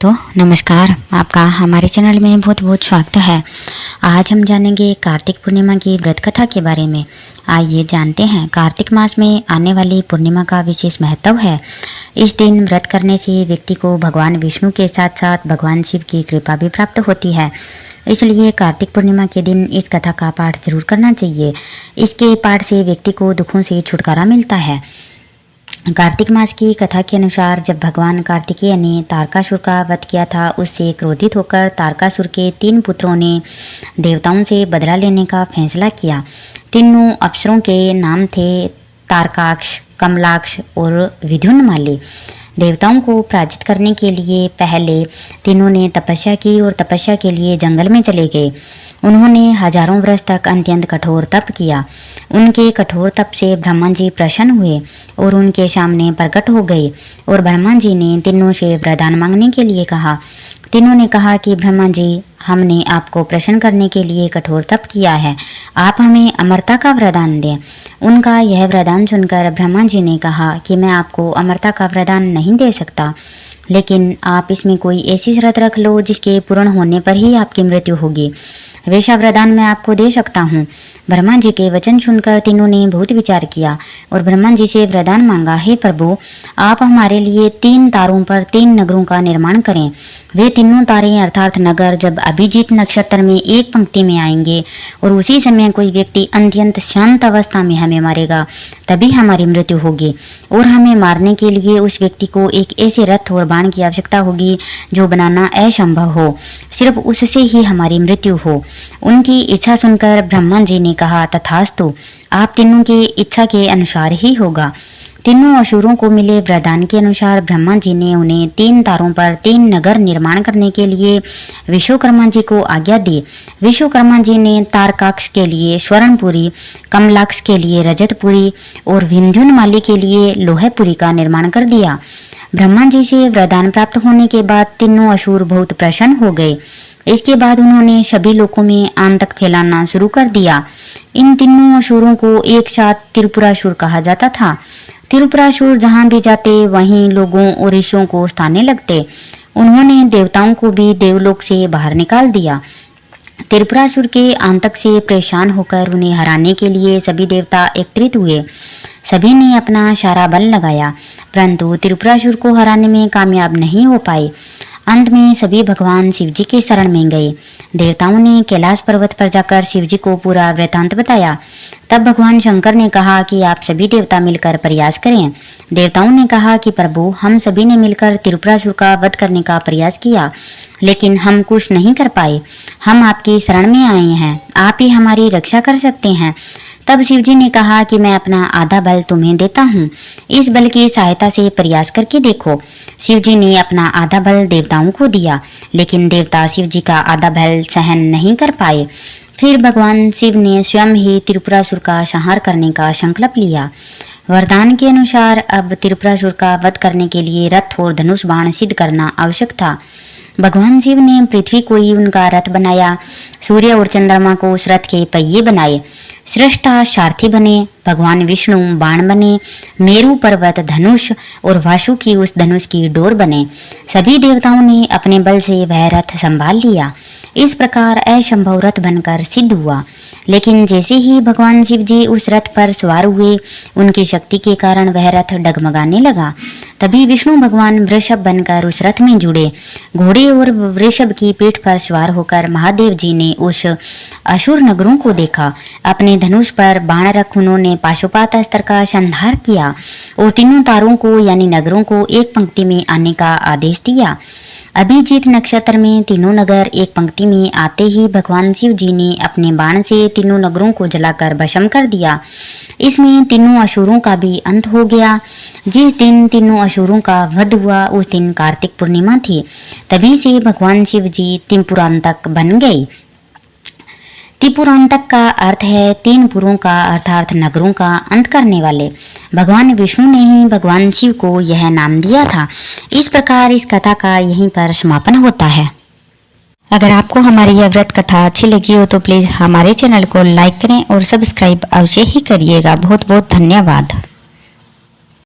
तो नमस्कार, आपका हमारे चैनल में बहुत बहुत स्वागत है। आज हम जानेंगे कार्तिक पूर्णिमा की व्रत कथा के बारे में। आइए जानते हैं कार्तिक मास में आने वाली पूर्णिमा का विशेष महत्व है। इस दिन व्रत करने से व्यक्ति को भगवान विष्णु के साथ साथ भगवान शिव की कृपा भी प्राप्त होती है। इसलिए कार्तिक पूर्णिमा के दिन इस कथा का पाठ जरूर करना चाहिए। इसके पाठ से व्यक्ति को दुखों से छुटकारा मिलता है। कार्तिक मास की कथा के अनुसार जब भगवान कार्तिकेय ने तारकासुर का वध किया था, उससे क्रोधित होकर तारकासुर के 3 पुत्रों ने देवताओं से बदला लेने का फैसला किया। तीनों अप्सरों के नाम थे तारकाक्ष, कमलाक्ष और विद्युन्माली। देवताओं को पराजित करने के लिए पहले तीनों ने तपस्या की और तपस्या के लिए जंगल में चले गए। उन्होंने हजारों वर्ष तक अत्यंत कठोर तप किया। उनके कठोर तप से ब्रह्मा जी प्रसन्न हुए और उनके सामने प्रकट हो गए और ब्रह्मा जी ने तीनों से वरदान मांगने के लिए कहा। तीनों ने कहा कि ब्रह्मा जी, हमने आपको प्रसन्न करने के लिए कठोर तप किया है, आप हमें अमरता का वरदान दें। उनका यह वरदान सुनकर ब्रह्मा जी ने कहा कि मैं आपको अमरता का वरदान नहीं दे सकता, लेकिन आप इसमें कोई ऐसी शर्त रख लो जिसके पूर्ण होने पर ही आपकी मृत्यु होगी। वैसा वरदान मैं आपको दे सकता हूँ। ब्रह्मा जी के वचन सुनकर तीनों ने बहुत विचार किया और ब्रह्मा जी से वरदान मांगा, हे प्रभु, आप हमारे लिए 3 तारों पर 3 नगरों का निर्माण करें। वे तीनों तारे अर्थात नगर जब अभिजीत नक्षत्र में एक पंक्ति में आएंगे और उसी समय कोई व्यक्ति अत्यंत शांत अवस्था में हमें मारेगा, तभी हमारी मृत्यु होगी और हमें मारने के लिए उस व्यक्ति को एक ऐसे रथ और बाण की आवश्यकता होगी जो बनाना असंभव हो, सिर्फ उससे ही हमारी मृत्यु हो। उनकी इच्छा सुनकर ब्रह्मा जी ने कहा, तथास्तु, आप तीनों की इच्छा के अनुसार ही होगा। तीनों असुरों को मिले वरदान के अनुसार ब्रह्मा जी ने उन्हें 3 तारों पर 3 नगर निर्माण करने के लिए विश्वकर्मा जी को आज्ञा दी। विश्वकर्मा जी ने तारकाक्ष के लिए स्वर्णपुरी, कमलाक्ष के लिए रजतपुरी और विंध्युन्माली के लिए लोहपुरी का निर्माण कर दिया। ब्रह्मा जी से वरदान प्राप्त होने के बाद तीनों असुर बहुत प्रसन्न हो गए। इसके बाद उन्होंने सभी लोकों में आतंक फैलाना शुरू कर दिया। इन तीनों असुरों को एक साथ त्रिपुरासुर कहा जाता था। त्रिपुरासुर जहाँ भी जाते वहीं लोगों और ऋषियों को स्थाने लगते। उन्होंने देवताओं को भी देवलोक से बाहर निकाल दिया। त्रिपुरासुर के आतंक से परेशान होकर उन्हें हराने के लिए सभी देवता एकत्रित हुए। सभी ने अपना सारा बल लगाया, परंतु त्रिपुरासुर को हराने में कामयाब नहीं हो पाए। अंत में सभी भगवान शिव जी के शरण में गए। देवताओं ने कैलाश पर्वत पर जाकर शिव जी को पूरा वृतांत बताया। तब भगवान शंकर ने कहा कि आप सभी देवता मिलकर प्रयास करें। देवताओं ने कहा कि प्रभु, हम सभी ने मिलकर त्रिपुरासुर का वध करने का प्रयास किया, लेकिन हम कुछ नहीं कर पाए। हम आपकी शरण में आए हैं, आप ही हमारी रक्षा कर सकते हैं। तब शिव जी ने कहा कि मैं अपना आधा बल तुम्हें देता हूँ, इस बल की सहायता से प्रयास करके देखो। शिव जी ने अपना आधा बल देवताओं को दिया, लेकिन देवता शिव जी का आधा बल सहन नहीं कर पाए। फिर भगवान शिव ने स्वयं ही त्रिपुरासुर का संहार करने का संकल्प लिया। वरदान के अनुसार अब त्रिपुरासुर का वध करने के लिए रथ और धनुष बाण सिद्ध करना आवश्यक था। भगवान शिव ने पृथ्वी को ही उनका रथ बनाया, सूर्य और चंद्रमा को उस रथ के पहिए बनाए, सृष्टा सारथी बने, भगवान विष्णु बाण बने, मेरु पर्वत धनुष और वासुकी उस धनुष की डोर बने। सभी देवताओं ने अपने बल से वह रथ संभाल लिया। इस प्रकार असंभव रथ बनकर सिद्ध हुआ। लेकिन जैसे ही भगवान शिव जी उस रथ पर सवार हुए, उनकी शक्ति के कारण वह रथ डगमगाने लगा। तभी विष्णु भगवान वृषभ बनकर उस रथ में जुड़े। घोड़े और वृषभ की पीठ पर सवार होकर महादेव जी ने उस असुर नगरों को देखा। अपने धनुष पर बाण रख उन्होंने पाशुपात अस्त्र का संहार किया और तीनों तारों को यानी नगरों को एक पंक्ति में आने का आदेश दिया। अभिजीत नक्षत्र में तीनों नगर एक पंक्ति में आते ही भगवान शिव जी ने अपने बाण से तीनों नगरों को जलाकर भस्म कर दिया। इसमें तीनों असुरों का भी अंत हो गया। जिस दिन तीनों असुरों का वध हुआ उस दिन कार्तिक पूर्णिमा थी। तभी से भगवान शिव जी त्रिपुरांतक बन गए। त्रिपुरांतक का अर्थ है 3 पुरों का अर्थात नगरों का अंत करने वाले। भगवान विष्णु ने ही भगवान शिव को यह नाम दिया था। इस प्रकार इस कथा का यहीं पर समापन होता है। अगर आपको हमारी यह व्रत कथा अच्छी लगी हो तो प्लीज़ हमारे चैनल को लाइक करें और सब्सक्राइब अवश्य ही करिएगा। बहुत बहुत धन्यवाद।